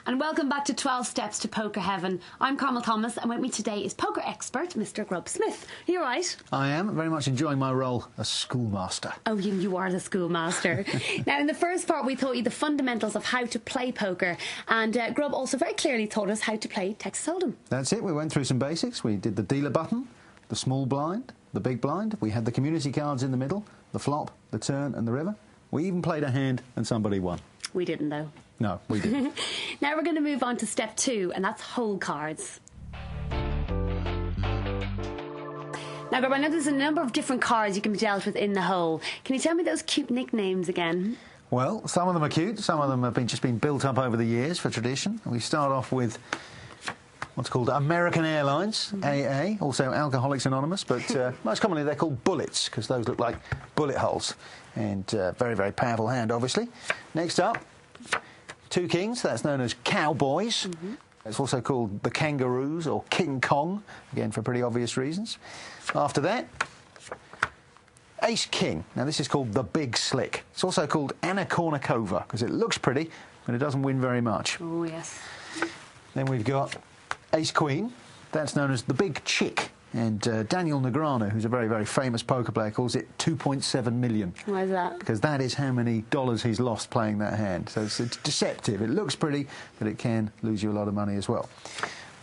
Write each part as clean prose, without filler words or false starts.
And welcome back to 12 Steps to Poker Heaven. I'm Carmel Thomas, and with me today is poker expert Mr. Grub Smith. Are you all right? I am very much enjoying my role as schoolmaster. Oh, you are the schoolmaster. Now, in the first part, we taught you the fundamentals of how to play poker, and Grub also very clearly taught us how to play Texas Hold'em. That's it. We went through some basics. We did the dealer button, the small blind, the big blind. We had the community cards in the middle, the flop, the turn, and the river. We even played a hand, and somebody won. We didn't, though. No, we didn't. Now we're going to move on to step 2, and that's hole cards. Now, Grub, I know there's a number of different cards you can be dealt with in the hole. Can you tell me those cute nicknames again? Well, some of them are cute. Some of them have just been built up over the years for tradition. We start off with what's called American Airlines, AA, also Alcoholics Anonymous, but most commonly they're called bullets, because those look like bullet holes. And very, very powerful hand, obviously. Next up, 2 kings, that's known as cowboys. It's also called the Kangaroos or King Kong, again for pretty obvious reasons. After that, Ace King. Now this is called the Big Slick. It's also called Anna Kournikova because it looks pretty, but it doesn't win very much. Oh, yes. Then we've got Ace Queen. That's known as the Big Chick. And Daniel Negreanu, who's a very, very famous poker player, calls it 2.7 million. Why is that? Because that is how many dollars he's lost playing that hand. So it's deceptive. It looks pretty, but it can lose you a lot of money as well.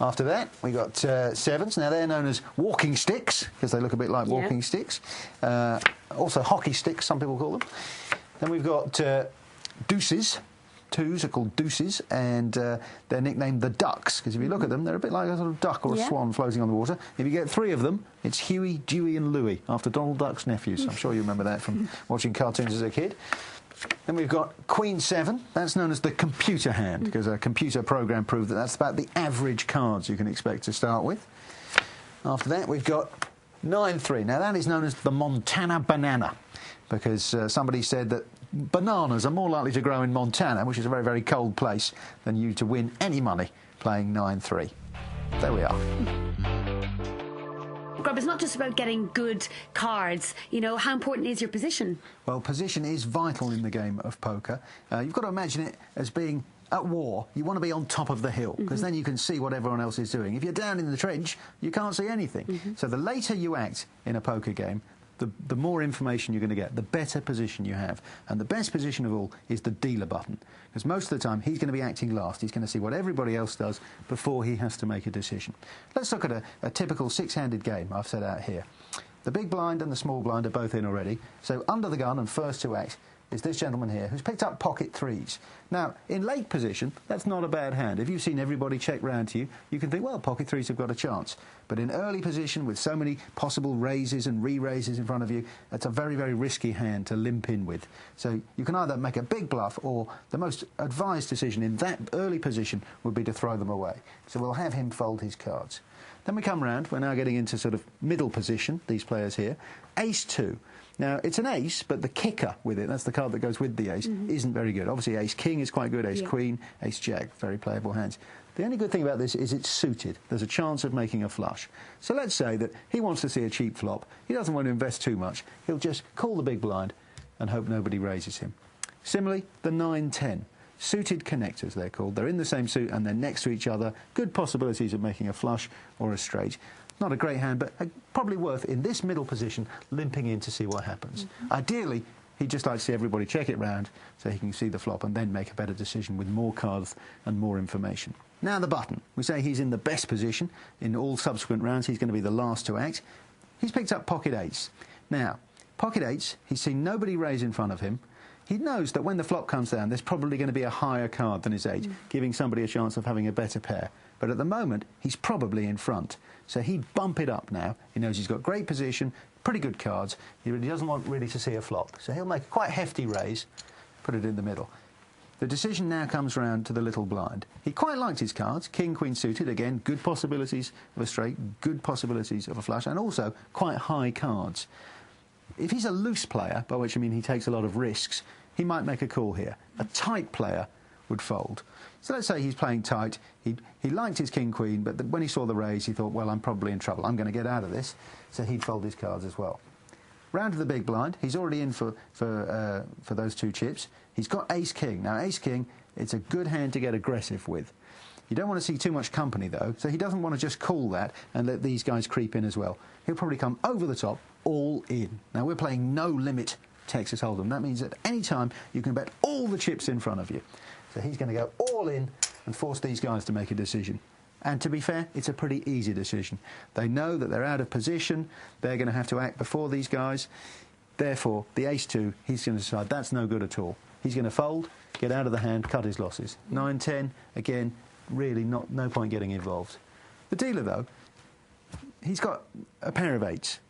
After that, we got sevens. Now, they're known as walking sticks, because they look a bit like walking sticks. Also, hockey sticks, some people call them. Then we've got deuces. 2s are called deuces, and they're nicknamed the ducks, because if you look at them, they're a bit like a sort of duck or a swan floating on the water. If you get 3 of them, it's Huey, Dewey and Louie, after Donald Duck's nephews. I'm sure you remember that from watching cartoons as a kid. Then we've got Queen 7. That's known as the computer hand, because a computer program proved that that's about the average cards you can expect to start with. After that, we've got 9-3. Now, that is known as the Montana banana, because somebody said that bananas are more likely to grow in Montana, which is a very, very cold place, than you to win any money playing 9-3. There we are. Grub, it's not just about getting good cards. You know, how important is your position? Well, position is vital in the game of poker. You've got to imagine it as being at war. You want to be on top of the hill, because then you can see what everyone else is doing. If you're down in the trench, you can't see anything. So the later you act in a poker game, the more information you're going to get, the better position you have. And the best position of all is the dealer button, because most of the time he's going to be acting last. He's going to see what everybody else does before he has to make a decision. Let's look at a typical 6-handed game I've set out here. The big blind and the small blind are both in already. So under the gun and first to act is this gentleman here, who's picked up pocket 3s. Now, in late position, that's not a bad hand. If you've seen everybody check round to you, you can think, well, pocket 3s have got a chance. But in early position, with so many possible raises and re-raises in front of you, that's a very, very risky hand to limp in with. So you can either make a big bluff, or the most advised decision in that early position would be to throw them away. So we'll have him fold his cards. Then we come round, we're now getting into sort of middle position, these players here. Ace 2. Now, it's an ace, but the kicker with it, that's the card that goes with the ace, isn't very good. Obviously, Ace King is quite good, Ace Queen, Ace Jack, very playable hands. The only good thing about this is it's suited. There's a chance of making a flush. So let's say that he wants to see a cheap flop. He doesn't want to invest too much. He'll just call the big blind and hope nobody raises him. Similarly, the 9-10. Suited connectors, they're called. They're in the same suit and they're next to each other. Good possibilities of making a flush or a straight. Not a great hand, but probably worth, in this middle position, limping in to see what happens. Ideally, he'd just like to see everybody check it round so he can see the flop and then make a better decision with more cards and more information. Now the button. We say he's in the best position. In all subsequent rounds, he's going to be the last to act. He's picked up pocket 8s. Now, pocket 8s, he's seen nobody raise in front of him. He knows that when the flop comes down, there's probably going to be a higher card than his 8, giving somebody a chance of having a better pair. But at the moment, he's probably in front. So he'd bump it up now. He knows he's got great position, pretty good cards. He doesn't want really to see a flop. So he'll make a quite hefty raise, put it in the middle. The decision now comes round to the little blind. He quite liked his cards. King, Queen suited, again, good possibilities of a straight, good possibilities of a flush, and also quite high cards. If he's a loose player, by which I mean he takes a lot of risks, he might make a call here. A tight player would fold. So let's say he's playing tight. He liked his king-queen, but when he saw the raise, he thought, well, I'm probably in trouble. I'm going to get out of this. So he'd fold his cards as well. Round to the big blind. He's already in for those 2 chips. He's got ace-king. Now, ace-king, It's a good hand to get aggressive with. You don't want to see too much company, though, so he doesn't want to just call that and let these guys creep in as well. He'll probably come over the top, all in. Now, we're playing no-limit Texas Hold'em. That means at any time you can bet all the chips in front of you. So he's going to go all in and force these guys to make a decision. And to be fair, it's a pretty easy decision. They know that they're out of position. They're going to have to act before these guys. Therefore, the ace-2, he's going to decide that's no good at all. He's going to fold, get out of the hand, cut his losses. 9-10, again, really no point getting involved. The dealer, though, he's got a pair of 8s.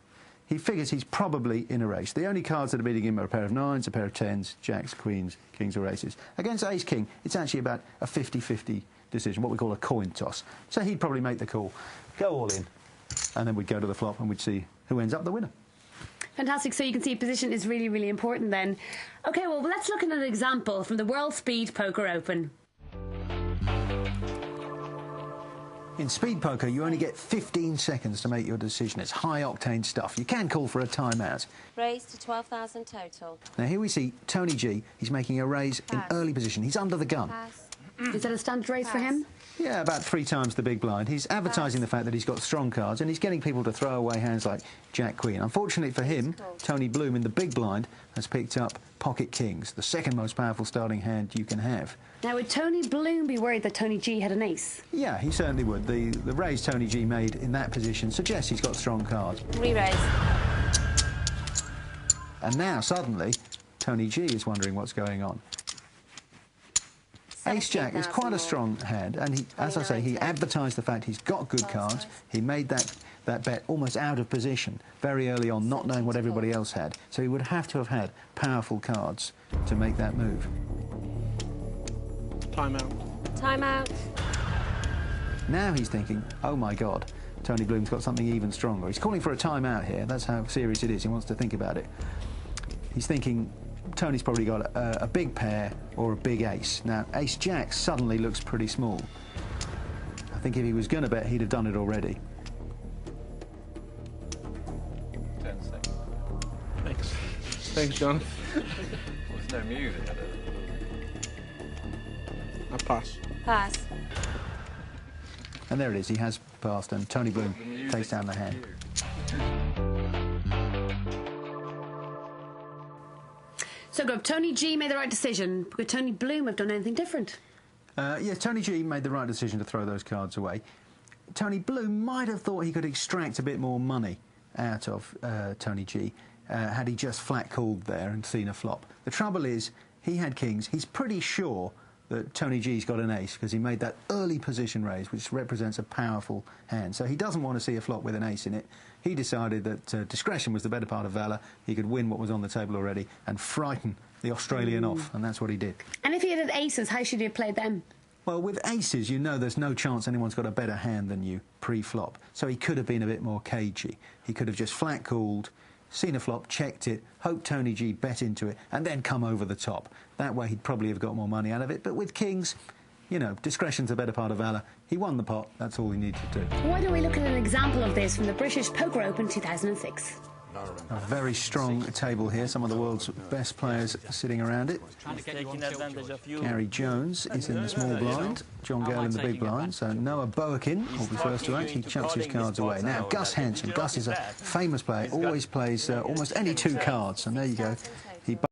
He figures he's probably in a race. The only cards that are beating him are a pair of 9s, a pair of 10s, jacks, queens, kings or aces. Against ace-king, it's actually about a 50-50 decision, what we call a coin toss. So he'd probably make the call, go all in, and then we'd go to the flop and we'd see who ends up the winner. Fantastic. So you can see position is really, really important then. OK, well, let's look at an example from the World Speed Poker Open. In speed poker, you only get 15 seconds to make your decision. It's high-octane stuff. You can call for a timeout. Raise to 12,000 total. Now, here we see Tony G. He's making a raise in early position. He's under the gun. Pass. Is that a standard raise for him? Yeah, about 3 times the big blind. He's advertising the fact that he's got strong cards, and he's getting people to throw away hands like Jack Queen. Unfortunately for him, Tony Bloom in the big blind has picked up pocket kings, the second most powerful starting hand you can have. Now, would Tony Bloom be worried that Tony G had an ace? Yeah, he certainly would. The raise Tony G made in that position suggests he's got strong cards. Re-raise. And now, suddenly, Tony G is wondering what's going on. Ace-Jack is quite a strong hand, and he, as I say, he advertised the fact he's got good cards. He made that bet almost out of position very early on, not knowing what everybody else had. So he would have to have had powerful cards to make that move. Timeout. Timeout. Now he's thinking, oh my God, Tony Bloom's got something even stronger. He's calling for a timeout here. That's how serious it is. He wants to think about it. He's thinking Tony's probably got a big pair or a big ace. Now, ace-jack suddenly looks pretty small. I think if he was going to bet, he'd have done it already. 10 seconds. Thanks. Thanks, John. There's no music. I pass. Pass. And there it is. He has passed, and Tony Bloom takes down the hand. So, Grub, Tony G made the right decision. Could Tony Bloom have done anything different? Yeah, Tony G made the right decision to throw those cards away. Tony Bloom might have thought he could extract a bit more money out of Tony G had he just flat called there and seen a flop. The trouble is, he had kings. He's pretty sure that Tony G's got an ace because he made that early position raise, which represents a powerful hand. So he doesn't want to see a flop with an ace in it. He decided that discretion was the better part of valour. He could win what was on the table already and frighten the Australian off, and that's what he did. And if he had aces, how should he have played them? Well, with aces, you know there's no chance anyone's got a better hand than you pre-flop. So he could have been a bit more cagey. He could have just flat called, seen a flop, checked it, hoped Tony G bet into it, and then come over the top. That way he'd probably have got more money out of it. But with kings, you know, discretion's a better part of valour. He won the pot. That's all he needed to do. Why don't we look at an example of this from the British Poker Open 2006? A very strong table here. Some of the world's best players sitting around it. Gary Jones is in the small blind. John Gale in the big blind. So Noah Boakin will be first to act. He chucks his cards away. Now, Gus Hansen. Gus is a famous player. Always plays almost any 2 cards. And there you go. He